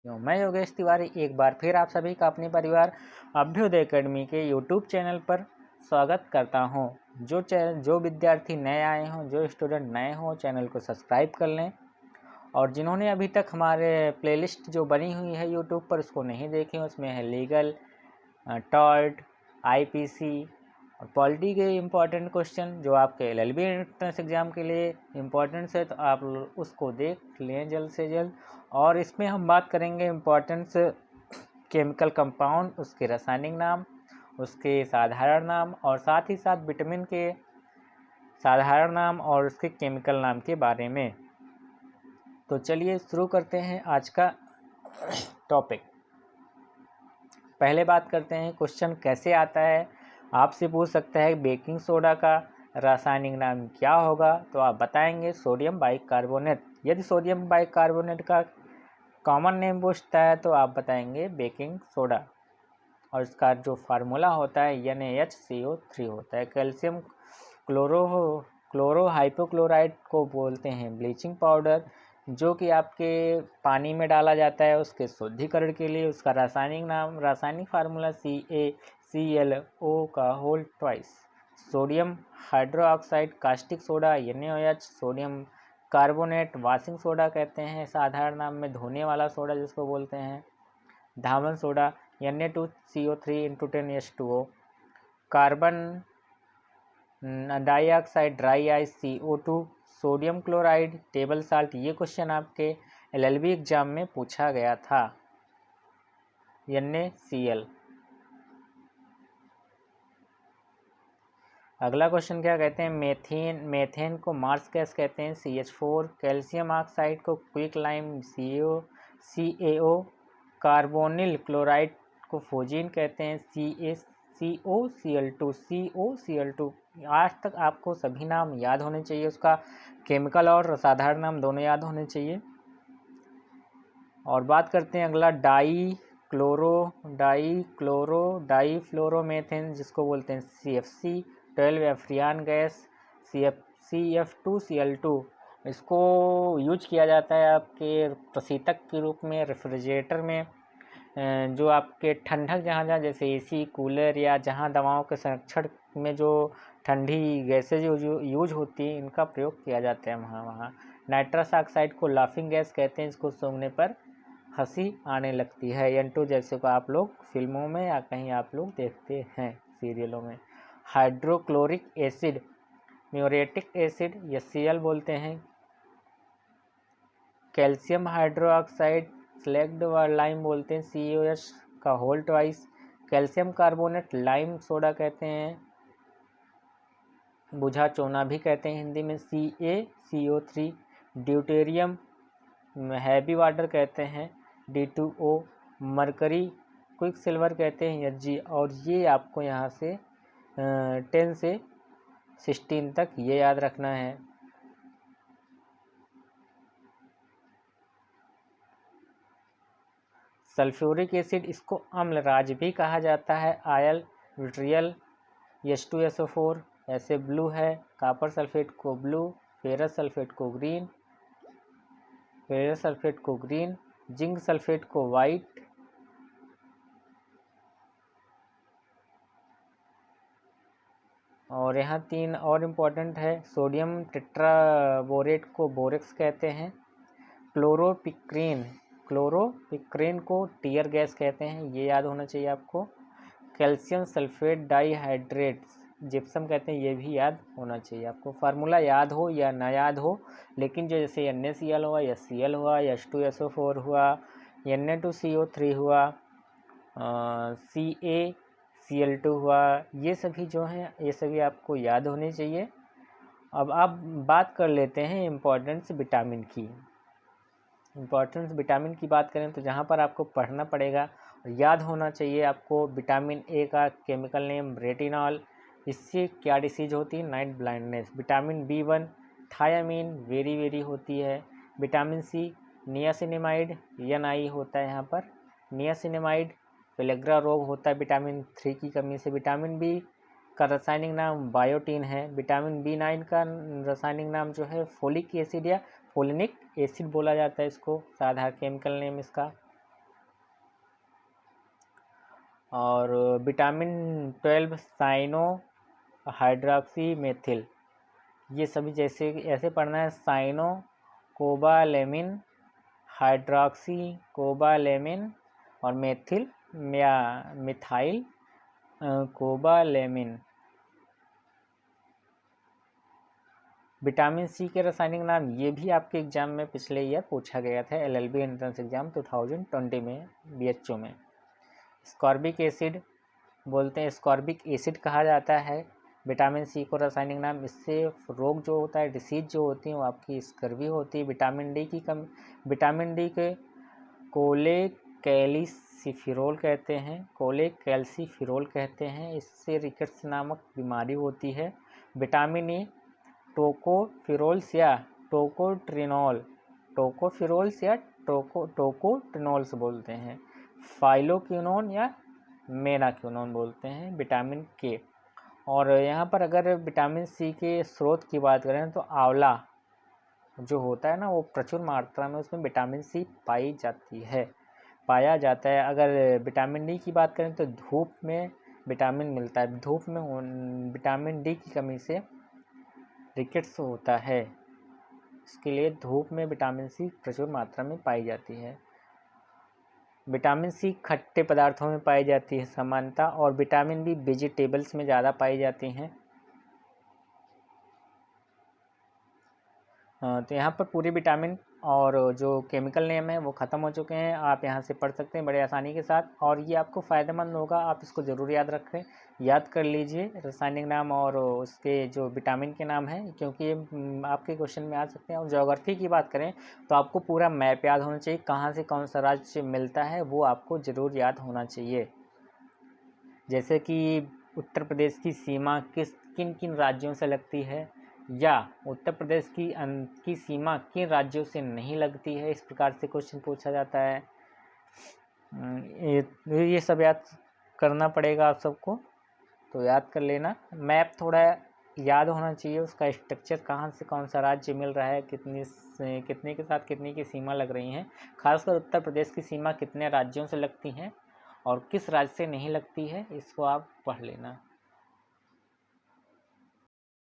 मैं योगेश तिवारी एक बार फिर आप सभी का अपने परिवार अभ्युदय एकेडमी के यूट्यूब चैनल पर स्वागत करता हूं। जो विद्यार्थी नए आए हों, जो स्टूडेंट नए हों, चैनल को सब्सक्राइब कर लें। और जिन्होंने अभी तक हमारे प्लेलिस्ट जो बनी हुई है यूट्यूब पर उसको नहीं देखे, उसमें है लीगल, टॉर्ट, आईपीसी और पॉलिटी के इम्पॉर्टेंट क्वेश्चन जो आपके एलएलबी एंट्रेंस एग्ज़ाम के लिए इम्पॉर्टेंस है, तो आप उसको देख लें जल्द से जल्द। और इसमें हम बात करेंगे इम्पॉर्टेंस केमिकल कंपाउंड, उसके रासायनिक नाम, उसके साधारण नाम और साथ ही साथ विटामिन के साधारण नाम और उसके केमिकल नाम के बारे में। तो चलिए शुरू करते हैं आज का टॉपिक। पहले बात करते हैं क्वेश्चन कैसे आता है। आपसे पूछ सकता है बेकिंग सोडा का रासायनिक नाम क्या होगा, तो आप बताएंगे सोडियम बाइकार्बोनेट। यदि सोडियम बाइकार्बोनेट का कॉमन नेम पूछता है तो आप बताएंगे बेकिंग सोडा। और इसका जो फार्मूला होता है NaHCO3 होता है। कैल्शियम क्लोरो हाइपोक्लोराइड को बोलते हैं ब्लीचिंग पाउडर, जो कि आपके पानी में डाला जाता है उसके शुद्धिकरण के लिए। उसका रासायनिक फार्मूला CaClO का whole twice. Sodium hydroxide caustic soda NaOH, sodium carbonate washing soda कहते हैं साधारण नाम में, धोने वाला सोडा जिसको बोलते हैं। धावन soda Na2CO3 × 10H2O, carbon dioxide dry ice CO2, sodium chloride table salt. ये क्वेश्चन आपके एलएलबी एग्जाम में पूछा गया था। NaCl। अगला क्वेश्चन क्या कहते हैं, मेथेन को मार्स गैस कहते हैं CH4, कैल्शियम ऑक्साइड को quick lime CaO, carbonyl chloride को फोजीन कहते हैं COCl2। आज तक आपको सभी नाम याद होने चाहिए, उसका केमिकल और साधारण नाम दोनों याद होने चाहिए। और बात करते हैं अगला डाईफ्लोरोमेथेन जिसको बोलते हैं CFC12, एफ्रियान गैस CF2Cl2। इसको यूज किया जाता है आपके प्रशीतक के रूप में रेफ्रिजरेटर में, जो आपके ठंडक जहाँ जैसे AC, कूलर या जहाँ दवाओं के संरक्षण में जो ठंडी गैसेज यूज होती है, इनका प्रयोग किया जाता है वहाँ। नाइट्रस ऑक्साइड को लाफिंग गैस कहते हैं, इसको सूंघने पर हंसी आने लगती है। N2 जैसे को आप लोग फिल्मों में या कहीं आप लोग देखते हैं सीरियलों में। Hydrochloric acid muriatic acid HCl बोलते हैं। कैल्शियम हाइड्रोक्साइड स्लैग्ड व लाइम बोलते हैं CaOH का whole twice. Calcium carbonate lime soda कहते हैं, बुझा चोना भी कहते हैं हिंदी में CaCO3। ड्यूटेरियम हैवी वाटर कहते हैं D2O। मरकरी क्विक सिल्वर कहते हैं Hg। और ये आपको यहाँ से 10 से 16 तक ये याद रखना है। सल्फ्यूरिक एसिड, इसको अम्लराज भी कहा जाता है। आयल विट्रियल H2SO4 ऐसे ब्लू है। कॉपर सल्फेट को ब्लू, फेरस सल्फेट को ग्रीन, जिंक सल्फेट को वाइट। और यहाँ 3 और इम्पोर्टेंट है। सोडियम टेट्राबोरेट को बोरेक्स कहते हैं। क्लोरोपिक्रेन को टीयर गैस कहते हैं, ये याद होना चाहिए आपको। कैल्शियम सल्फेट डाइहाइड्रेट जिप्सम कहते हैं, ये भी याद होना चाहिए आपको। फार्मूला याद हो या ना याद हो, लेकिन जो जैसे NaCl हुआ, HCl हुआ, H2SO4 हुआ, Na2CO3 हुआ, CaCl2 हुआ, ये सभी जो हैं ये सभी आपको याद होने चाहिए। अब आप बात कर लेते हैं इम्पोर्टेंस विटामिन की बात करें तो जहाँ पर आपको पढ़ना पड़ेगा और याद होना चाहिए आपको, विटामिन ए का केमिकल नेम रेटिनॉल। इससे क्या डिसीज होती है, night blindness. Vitamin B1 thiamine वेरी होती है। विटामिन सी नियासिनेमाइड NI होता है यहाँ पर, नियासिनेमाइड। पेलेग्रा रोग होता है विटामिन 3 की कमी से। विटामिन बी का रासायनिक नाम बायोटीन है। विटामिन B9 का रासायनिक नाम जो है फोलिक एसिड या फोलिनिक एसिड बोला जाता है इसको, साधा केमिकल नेम इसका। और विटामिन 12 साइनो हाइड्रॉक्सी मेथिल, ये सभी जैसे ऐसे पढ़ना है, साइनो कोबालेमिन, हाइड्रॉक्सी कोबालेमिन और मेथिल या मिथाइल कोबालेमिन। विटामिन सी के रासायनिक नाम, ये भी आपके एग्जाम में पिछले ईयर पूछा गया था, LLB एंट्रेंस एग्जाम 2020 में BHO में। स्कॉर्बिक एसिड बोलते हैं, स्कॉर्बिक एसिड कहा जाता है विटामिन सी को रासायनिक नाम। इससे रोग जो होता है, डिसीज जो होती है वो आपकी स्कर्वी होती है। विटामिन डी की कमी, विटामिन डी के कोलेकैल्सिफेरॉल कहते हैं, कोलेकैल्सिफेरॉल कहते हैं, इससे रिकेट्स नामक बीमारी होती है। विटामिन ए टोकोफेरोल्स या टोकोफेरोल्स या टोकोट्रिनोल्स बोलते हैं। फाइलोक्विनोन या मेनाक्विनोन बोलते हैं। विटामिन के, और यहाँ पर अगर विटामिन सी के स्रोत की बात करें तो आंवला जो होता है ना, वो प्रचुर मात्रा में उसमें विटामिन सी पाया जाता है। अगर विटामिन डी की बात करें तो धूप में विटामिन मिलता है, धूप में विटामिन डी की कमी से रिकेट्स होता है, इसके लिए धूप में विटामिन सी प्रचुर मात्रा में पाई जाती है। विटामिन सी खट्टे पदार्थों में पाई जाती है सामान्यतः, और विटामिन बी वेजिटेबल्स में ज़्यादा पाई जाती हैं। तो यहाँ पर पूरे विटामिन और जो केमिकल नेम है वो ख़त्म हो चुके हैं, आप यहाँ से पढ़ सकते हैं बड़े आसानी के साथ, और ये आपको फ़ायदेमंद होगा, आप इसको ज़रूर याद रखें, याद कर लीजिए रासायनिक नाम और उसके जो विटामिन के नाम हैं, क्योंकि ये आपके क्वेश्चन में आ सकते हैं। और ज्योग्राफी की बात करें तो आपको पूरा मैप याद होना चाहिए, कहाँ से कौन सा राज्य मिलता है वो आपको ज़रूर याद होना चाहिए। जैसे कि उत्तर प्रदेश की सीमा किन किन राज्यों से लगती है, या उत्तर प्रदेश की सीमा किन राज्यों से नहीं लगती है, इस प्रकार से क्वेश्चन पूछा जाता है। ये सब याद करना पड़ेगा आप सबको, तो याद कर लेना। मैप थोड़ा याद होना चाहिए, उसका स्ट्रक्चर, कहाँ से कौन सा राज्य मिल रहा है, कितने के साथ कितनी की सीमा लग रही हैं, खासकर उत्तर प्रदेश की सीमा कितने राज्यों से लगती हैं और किस राज्य से नहीं लगती है, इसको आप पढ़ लेना।